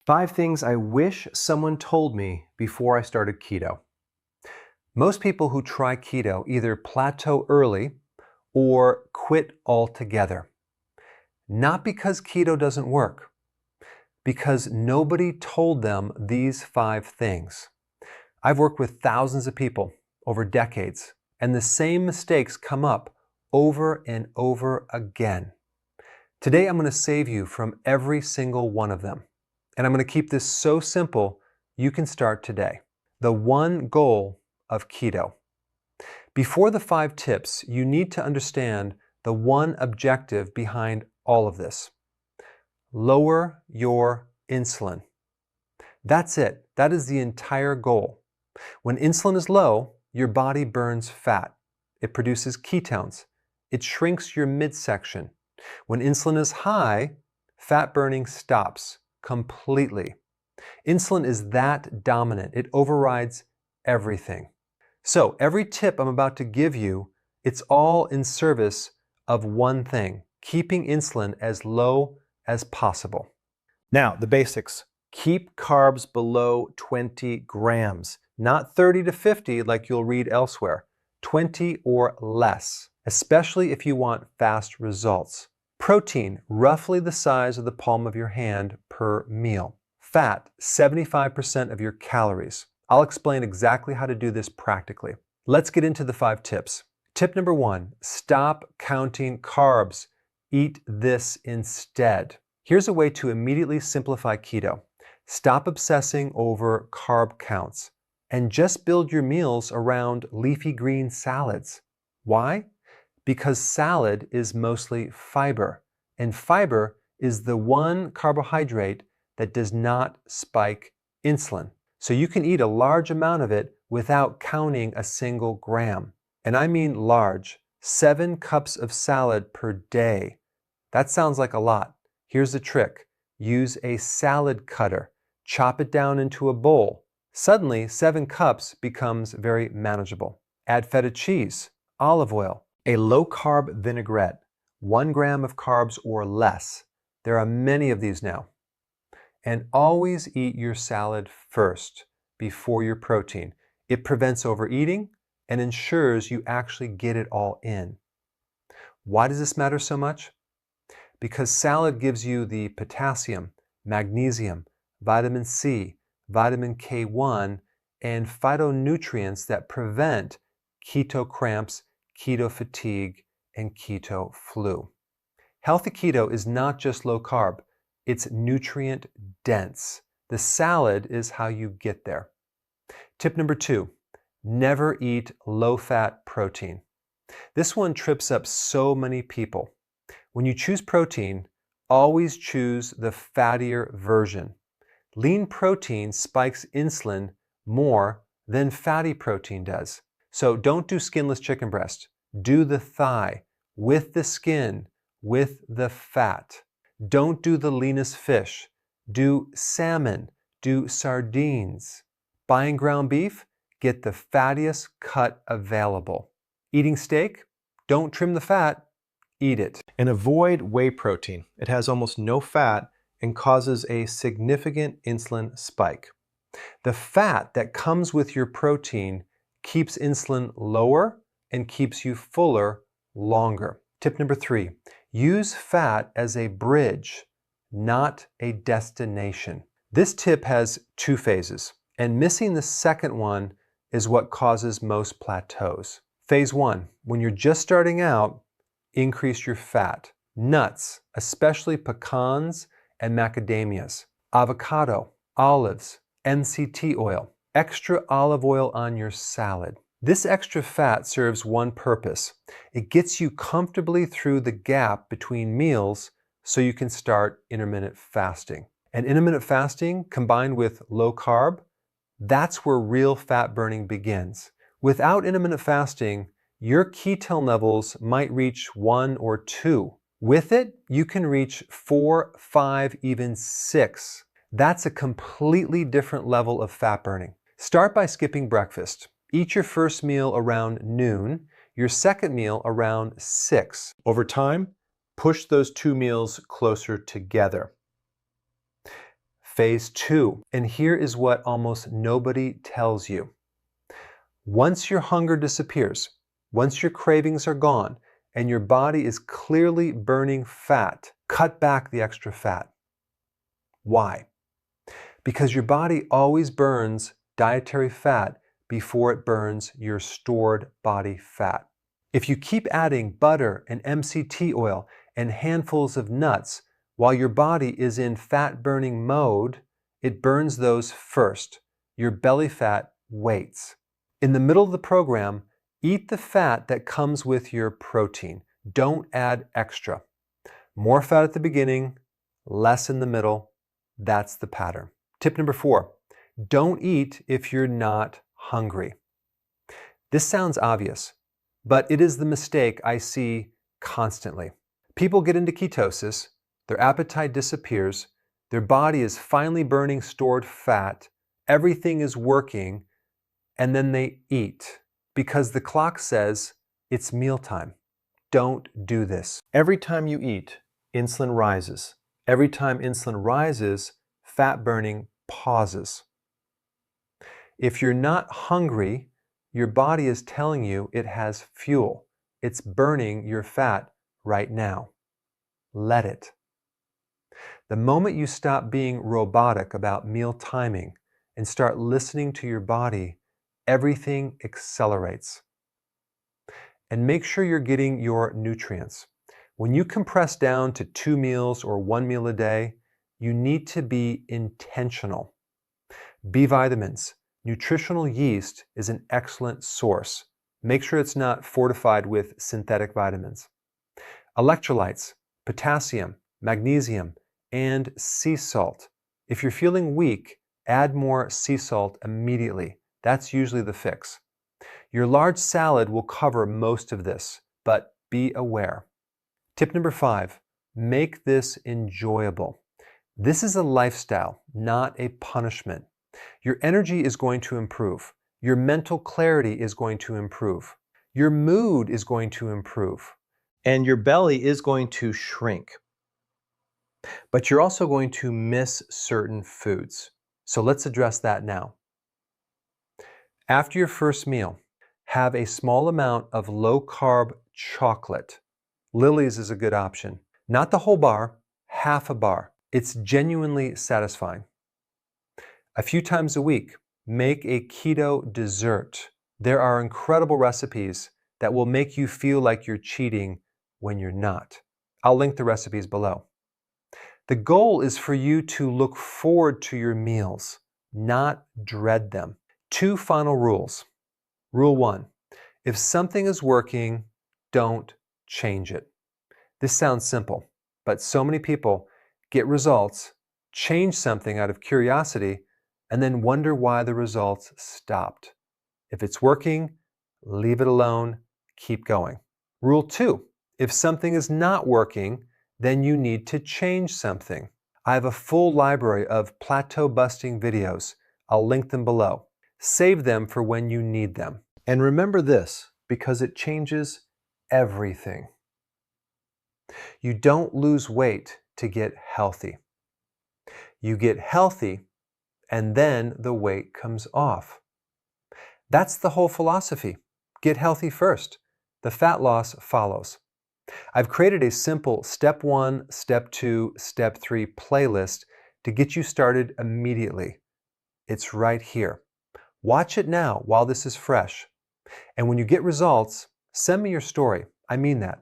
5 things I wish someone told me before I started keto. Most people who try keto either plateau early or quit altogether. Not because keto doesn't work, because nobody told them these 5 things. I've worked with thousands of people over decades, and the same mistakes come up over and over again. Today I'm going to save you from every single one of them. And I'm going to keep this so simple, you can start today. The one goal of keto. Before the 5 tips, you need to understand the one objective behind all of this. Lower your insulin. That's it. That is the entire goal. When insulin is low, your body burns fat. It produces ketones. It shrinks your midsection. When insulin is high, fat burning stops completely. Insulin is that dominant. It overrides everything. So every tip I'm about to give you, it's all in service of one thing, keeping insulin as low as possible. Now, the basics. Keep carbs below 20 grams, not 30 to 50 like you'll read elsewhere. 20 or less, especially if you want fast results. Protein, roughly the size of the palm of your hand per meal. Fat, 75% of your calories. I'll explain exactly how to do this practically. Let's get into the 5 tips. Tip number 1, stop counting carbs. Eat this instead. Here's a way to immediately simplify keto. Stop obsessing over carb counts and just build your meals around leafy green salads. Why? Because salad is mostly fiber, and fiber is the one carbohydrate that does not spike insulin. So you can eat a large amount of it without counting a single gram. And I mean large, 7 cups of salad per day. That sounds like a lot. Here's the trick. Use a salad cutter. Chop it down into a bowl. Suddenly, 7 cups becomes very manageable. Add feta cheese, olive oil, a low-carb vinaigrette, 1 gram of carbs or less. There are many of these now. And always eat your salad first, before your protein. It prevents overeating and ensures you actually get it all in. Why does this matter so much? Because salad gives you the potassium, magnesium, vitamin C, vitamin K1, and phytonutrients that prevent keto cramps, keto fatigue, and keto flu. Healthy keto is not just low carb, it's nutrient dense. The salad is how you get there. Tip number 2, never eat low-fat protein. This one trips up so many people. When you choose protein, always choose the fattier version. Lean protein spikes insulin more than fatty protein does. So don't do skinless chicken breast. Do the thigh with the skin, with the fat. Don't do the leanest fish. Do salmon. Do sardines. Buying ground beef? Get the fattiest cut available. Eating steak? Don't trim the fat. Eat it. And avoid whey protein. It has almost no fat and causes a significant insulin spike. The fat that comes with your protein keeps insulin lower and keeps you fuller longer. Tip number 3, use fat as a bridge, not a destination. This tip has 2 phases, and missing the second one is what causes most plateaus. Phase 1, when you're just starting out, increase your fat. Nuts, especially pecans and macadamias, avocado, olives, MCT oil, extra olive oil on your salad. This extra fat serves one purpose. It gets you comfortably through the gap between meals so you can start intermittent fasting. And intermittent fasting combined with low carb, that's where real fat burning begins. Without intermittent fasting, your ketone levels might reach 1 or 2. With it, you can reach 4, 5, even 6. That's a completely different level of fat burning. Start by skipping breakfast. Eat your first meal around noon, your second meal around 6. Over time, push those 2 meals closer together. Phase 2, and here is what almost nobody tells you. Once your hunger disappears, once your cravings are gone, and your body is clearly burning fat, cut back the extra fat. Why? Because your body always burns dietary fat before it burns your stored body fat. If you keep adding butter and MCT oil and handfuls of nuts while your body is in fat-burning mode, it burns those first. Your belly fat waits. In the middle of the program, eat the fat that comes with your protein. Don't add extra. More fat at the beginning, less in the middle. That's the pattern. Tip number 4, don't eat if you're not hungry. This sounds obvious, but it is the mistake I see constantly. People get into ketosis, their appetite disappears, their body is finally burning stored fat, everything is working, and then they eat because the clock says it's mealtime. Don't do this. Every time you eat, insulin rises. Every time insulin rises, fat burning pauses. If you're not hungry, your body is telling you it has fuel. It's burning your fat right now. Let it. The moment you stop being robotic about meal timing and start listening to your body, everything accelerates. And make sure you're getting your nutrients. When you compress down to 2 meals or 1 meal a day, you need to be intentional. B vitamins, nutritional yeast is an excellent source. Make sure it's not fortified with synthetic vitamins. Electrolytes, potassium, magnesium, and sea salt. If you're feeling weak, add more sea salt immediately. That's usually the fix. Your large salad will cover most of this, but be aware. Tip number 5, make this enjoyable. This is a lifestyle, not a punishment. Your energy is going to improve. Your mental clarity is going to improve. Your mood is going to improve. And your belly is going to shrink. But you're also going to miss certain foods. So let's address that now. After your first meal, have a small amount of low-carb chocolate. Lily's is a good option. Not the whole bar, half a bar. It's genuinely satisfying. A few times a week, make a keto dessert. There are incredible recipes that will make you feel like you're cheating when you're not. I'll link the recipes below. The goal is for you to look forward to your meals, not dread them. 2 final rules. Rule 1, if something is working, don't change it. This sounds simple, but so many people get results, change something out of curiosity, and then wonder why the results stopped. If it's working, leave it alone, keep going. Rule 2, if something is not working, then you need to change something. I have a full library of plateau-busting videos. I'll link them below. Save them for when you need them. And remember this, because it changes everything. You don't lose weight to get healthy. You get healthy, and then the weight comes off. That's the whole philosophy. Get healthy first. The fat loss follows. I've created a simple step 1, step 2, step 3 playlist to get you started immediately. It's right here. Watch it now while this is fresh. And when you get results, send me your story. I mean that.